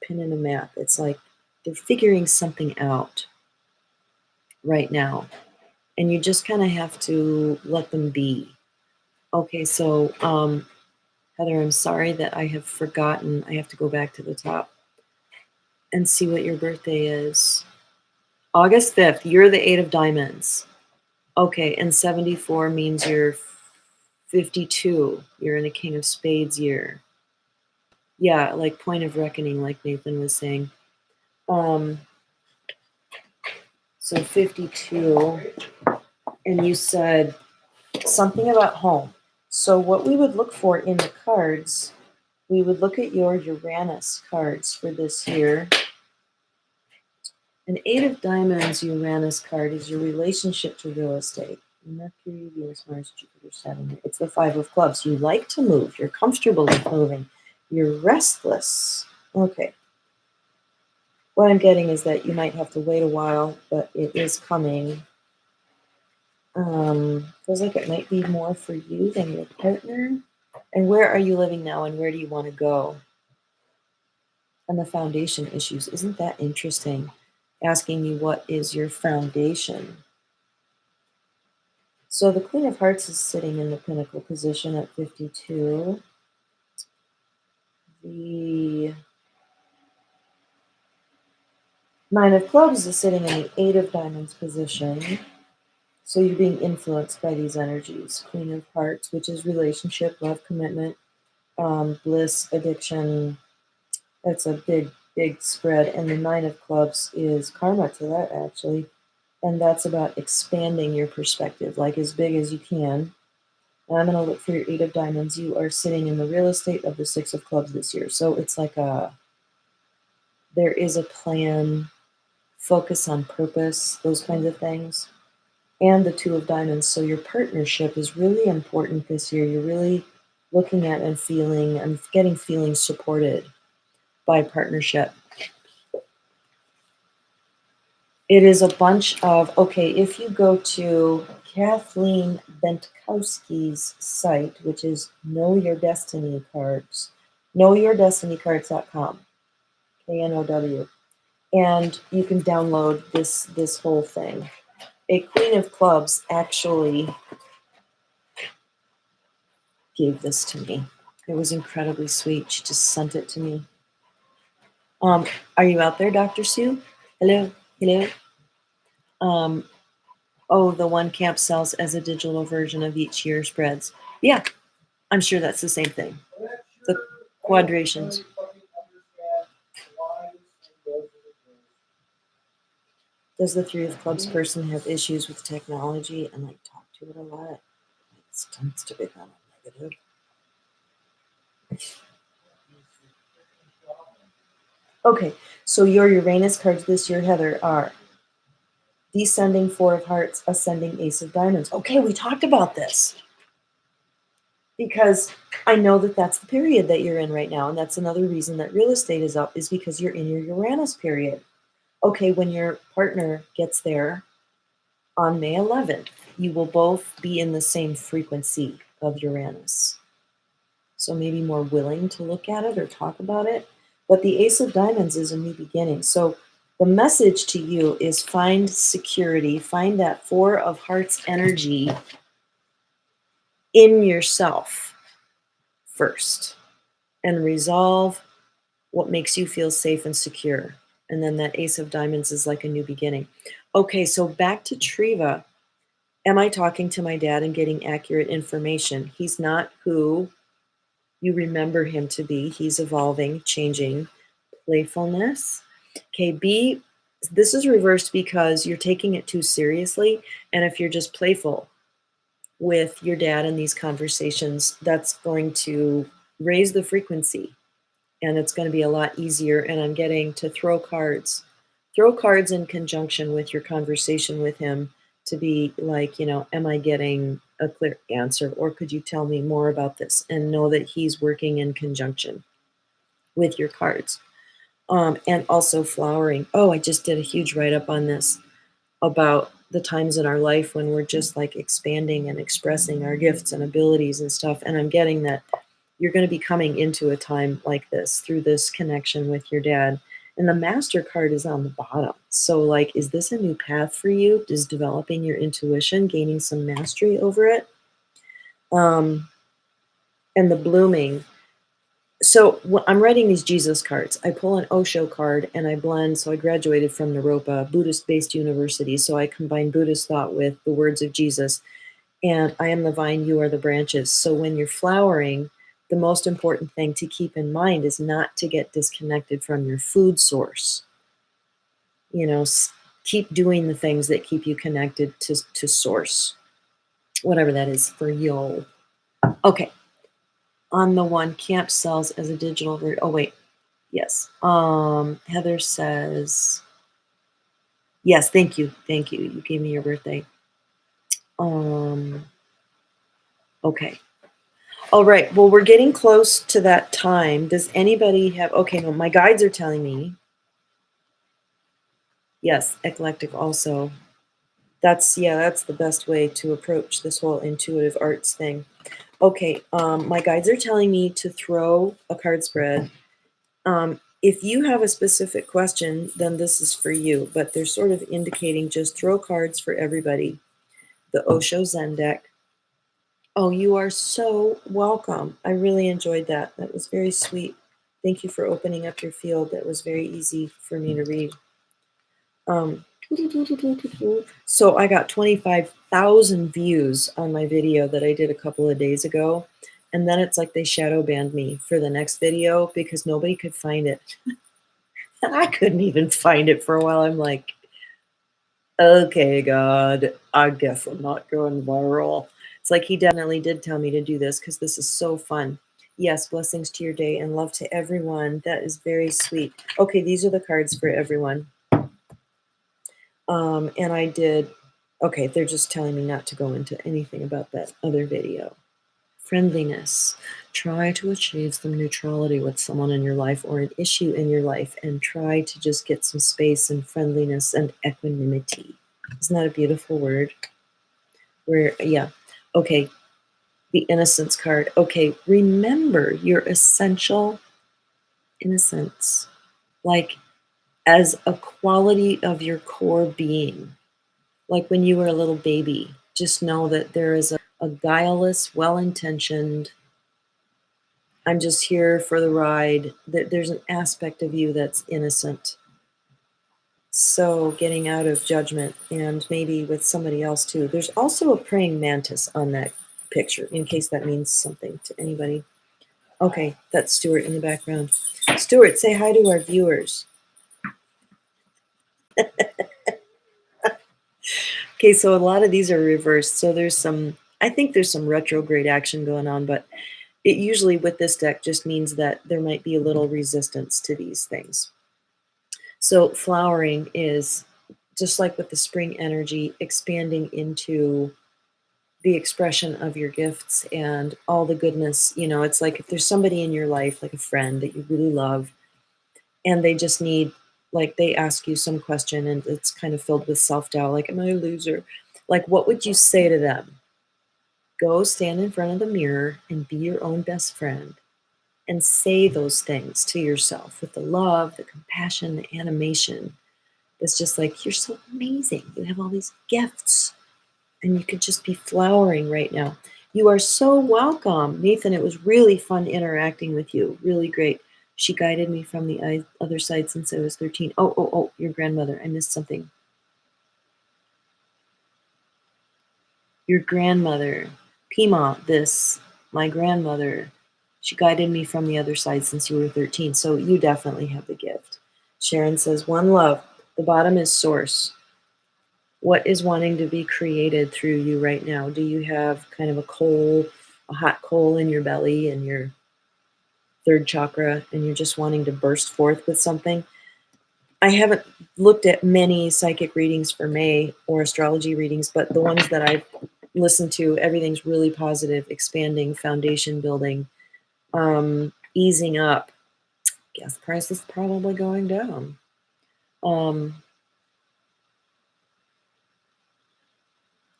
It's like they're figuring something out right now. And you just kind of have to let them be. Okay, so Heather, I'm sorry that I have forgotten. I have to go back to the top and see what your birthday is. August 5th, you're the 8 of diamonds. Okay, and 74 means you're 52. You're in a King of Spades year. Yeah, like point of reckoning, like Nathan was saying. So 52, and you said something about home. So what we would look for in the cards, we would look at your Uranus cards for this year. An 8 of diamonds Uranus card is your relationship to real estate. Mercury, Venus, Mars, Jupiter, Saturn. It's the 5 of clubs. You like to move. You're comfortable with moving. You're restless. Okay. What I'm getting is that you might have to wait a while, but it is coming. Feels like it might be more for you than your partner. And where are you living now, and where do you want to go? And the foundation issues. Isn't that interesting? Asking you what is your foundation. So the Queen of Hearts is sitting in the pinnacle position at 52. The Nine of Clubs is sitting in the 8 of Diamonds position. So you're being influenced by these energies. Queen of Hearts, which is relationship, love, commitment, bliss, addiction. That's a big, big spread. And the Nine of Clubs is karma to that, actually. And that's about expanding your perspective, like as big as you can. And I'm going to look for your 8 of Diamonds. You are sitting in the real estate of the 6 of Clubs this year. So it's like there is a plan, focus on purpose, those kinds of things. And the 2 of Diamonds. So your partnership is really important this year. You're really looking at and feeling and getting feelings supported. by partnership. It is a bunch of, okay, if you go to Kathleen Bentkowski's site, which is Know Your Destiny Cards, knowyourdestinycards.com, K-N-O-W, and you can download this whole thing. A Queen of Clubs actually gave this to me. It was incredibly sweet. She just sent it to me. Are you out there, Dr. Sue? Hello? Hello? Oh, the one camp sells as a digital version of each year spreads. Yeah, I'm sure that's the same thing. The quadrations. Does the Three of Clubs person have issues with technology and like talk to it a lot? It tends to become negative. Okay, so your Uranus cards this year, Heather, are descending Four of Hearts, ascending Ace of Diamonds. Okay, we talked about this because I know that that's the period that you're in right now, and that's another reason that real estate is up is because you're in your Uranus period. Okay, when your partner gets there on May 11th, you will both be in the same frequency of Uranus. So maybe more willing to look at it or talk about it. But the Ace of Diamonds is a new beginning. So the message to you is find security, find that Four of Hearts energy in yourself first and resolve what makes you feel safe and secure. And then that Ace of Diamonds is like a new beginning. Okay, so back to Triva. Am I talking to my dad and getting accurate information? He's not who you remember him to be. He's evolving, changing. Playfulness. Okay, B, this is reversed because you're taking it too seriously. And if you're just playful with your dad in these conversations, that's going to raise the frequency and it's going to be a lot easier. And I'm getting to throw cards. Throw cards in conjunction with your conversation with him to be like, am I getting a clear answer? Or could you tell me more about this? And know that he's working in conjunction with your cards. And also flowering. Oh, I just did a huge write-up on this about the times in our life when we're just like expanding and expressing our gifts and abilities and stuff. And I'm getting that you're going to be coming into a time like this through this connection with your dad. And the Master card is on the bottom. So like, is this a new path for you? Is developing your intuition, gaining some mastery over it? And the blooming. So I'm writing these Jesus cards. I pull an Osho card and I blend. So I graduated from Naropa, Buddhist-based university. So I combine Buddhist thought with the words of Jesus. And I am the vine, you are the branches. So when you're flowering, the most important thing to keep in mind is not to get disconnected from your food source. Keep doing the things that keep you connected to source, whatever that is for you. Okay. On the one, camp sells as a digital version. Oh, wait. Yes. Heather says, yes, thank you. Thank you. You gave me your birthday. Okay. All right. Well, we're getting close to that time. Does anybody have, okay, no, my guides are telling me. Yes, eclectic also. That's the best way to approach this whole intuitive arts thing. Okay. My guides are telling me to throw a card spread. If you have a specific question, then this is for you, but they're sort of indicating just throw cards for everybody. The Osho Zen deck. Oh, you are so welcome. I really enjoyed that. That was very sweet. Thank you for opening up your field. That was very easy for me to read. So I got 25,000 views on my video that I did a couple of days ago. And then it's like they shadow banned me for the next video because nobody could find it. And I couldn't even find it for a while. I'm like, okay, God, I guess I'm not going viral. It's like he definitely did tell me to do this because this is so fun. Yes, blessings to your day and love to everyone. That is very sweet. Okay, these are the cards for everyone. And I did, okay, they're just telling me not to go into anything about that other video. friendliness. Try to achieve some neutrality with someone in your life or an issue in your life and try to just get some space and friendliness and equanimity. Isn't that a beautiful word? Yeah. Okay. The innocence card. Okay. Remember your essential innocence, like as a quality of your core being. Like when you were a little baby, just know that there is a guileless, well intentioned, I'm just here for the ride, that there's an aspect of you that's innocent. So getting out of judgment and maybe with somebody else too. There's also a praying mantis on that picture, in case that means something to anybody. Okay, that's Stuart in the background. Stuart, say hi to our viewers. Okay, so a lot of these are reversed. So I think there's some retrograde action going on, but it usually with this deck just means that there might be a little resistance to these things. So flowering is just like with the spring energy, expanding into the expression of your gifts and all the goodness. It's like if there's somebody in your life, like a friend that you really love, and they just need, like, they ask you some question and it's kind of filled with self-doubt, like, am I a loser? Like, what would you say to them? Go stand in front of the mirror and be your own best friend and say those things to yourself with the love, the compassion, the animation. It's just like, you're so amazing. You have all these gifts and you could just be flowering right now. You are so welcome. Nathan, it was really fun interacting with you. Really great. She guided me from the other side since I was 13. Oh, your grandmother. I missed something. Your grandmother. Pima, my grandmother. She guided me from the other side since you were 13. So you definitely have the gift. Sharon says, one love. The bottom is source. What is wanting to be created through you right now? Do you have kind of a hot coal in your belly and your third chakra, and you're just wanting to burst forth with something? I haven't looked at many psychic readings for May or astrology readings, but the ones that I've listened to, everything's really positive, expanding, foundation building, easing up. Gas price is probably going down. Her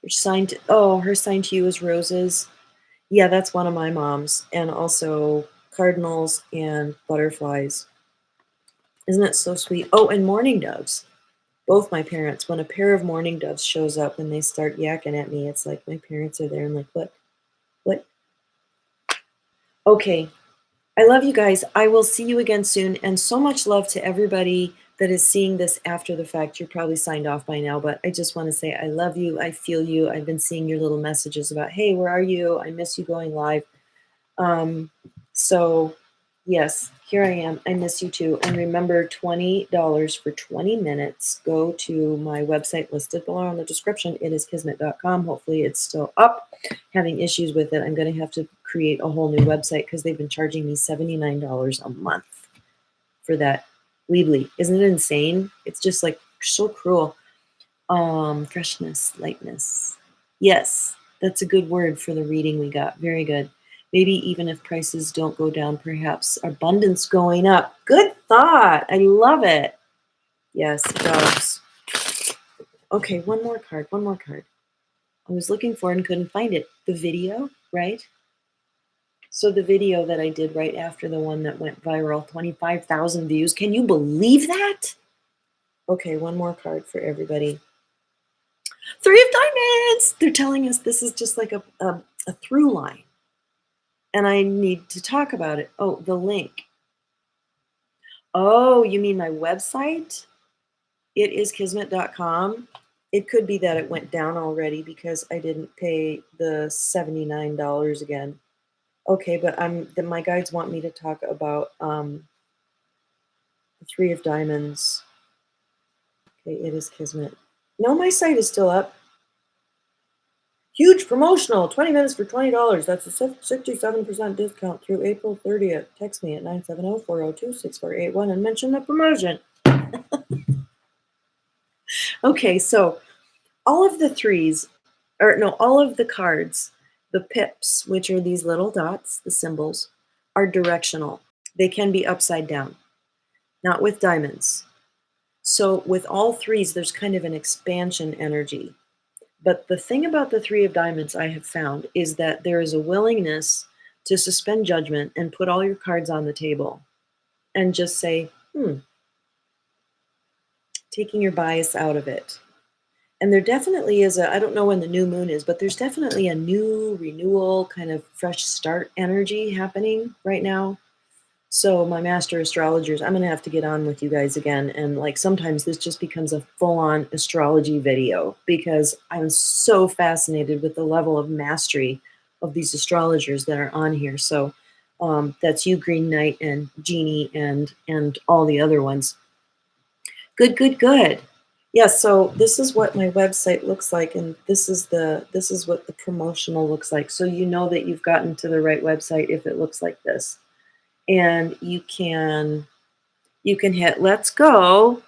sign to you is roses. Yeah, that's one of my mom's, and also cardinals and butterflies. Isn't it so sweet? Oh, and mourning doves. Both my parents. When a pair of mourning doves shows up and they start yakking at me, it's like my parents are there and like, what? What? Okay. I love you guys. I will see you again soon. And so much love to everybody that is seeing this after the fact. You're probably signed off by now, but I just want to say I love you. I feel you. I've been seeing your little messages about, hey, where are you? I miss you going live. So yes, here I am. I miss you too. And remember, $20 for 20 minutes. Go to my website listed below in the description. It is kismet.com. Hopefully it's still up. Having issues with it. I'm going to have to create a whole new website because they've been charging me $79 a month for that. Weebly. Isn't it insane? It's just like so cruel. Freshness, lightness. Yes, that's a good word for the reading we got. Very good. Maybe even if prices don't go down, perhaps abundance going up. Good thought. I love it. Yes, doves. Okay, one more card. I was looking for it and couldn't find it. The video, right? So the video that I did right after the one that went viral, 25,000 views. Can you believe that? Okay, one more card for everybody. Three of Diamonds. They're telling us this is just like a through line. And I need to talk about it. Oh, the link. Oh, you mean my website? It is kismet.com. It could be that it went down already because I didn't pay the $79 again. Okay, but then my guides want me to talk about the Three of Diamonds. Okay, it is Kismet. No, my site is still up. Huge promotional, 20 minutes for $20. That's a 67% discount through April 30th. Text me at 970-402-6481 and mention the promotion. Okay, so all of the all of the cards, The pips, which are these little dots, the symbols, are directional. They can be upside down, not with diamonds. So with all threes, there's kind of an expansion energy. But the thing about the three of diamonds I have found is that there is a willingness to suspend judgment and put all your cards on the table and just say, taking your bias out of it. And there definitely is I don't know when the new moon is, but there's definitely a new renewal, kind of fresh start energy happening right now. So my master astrologers, I'm gonna have to get on with you guys again. And like sometimes this just becomes a full-on astrology video because I'm so fascinated with the level of mastery of these astrologers that are on here. So that's you, Green Knight, and Jeannie, and all the other ones. Good, good, good. Yeah, so this is what my website looks like, and this is what the promotional looks like. So you know that you've gotten to the right website if it looks like this. And you can hit let's go,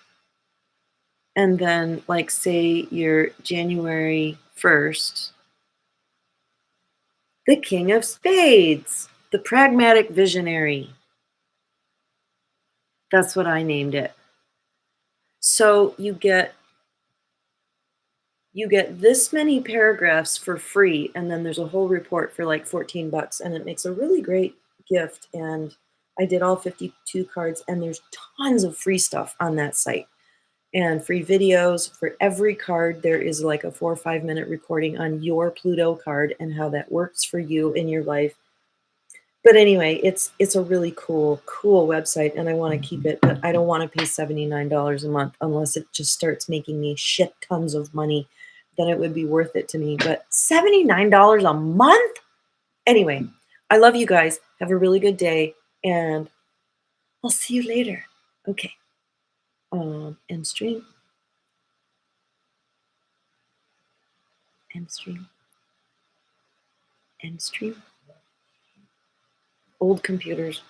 and then like say your January 1st, the King of Spades, the pragmatic visionary. That's what I named it. So you get this many paragraphs for free, and then there's a whole report for like 14 bucks, and it makes a really great gift. And I did all 52 cards, and there's tons of free stuff on that site and free videos. For every card, there is like a 4 or 5 minute recording on your Pluto card and how that works for you in your life. But anyway, it's a really cool website, and I want to keep it, but I don't want to pay $79 a month unless it just starts making me shit tons of money. Then it would be worth it to me. But $79 a month? Anyway, I love you guys. Have a really good day, and I'll see you later. Okay. End stream, end stream, end stream. Old computers.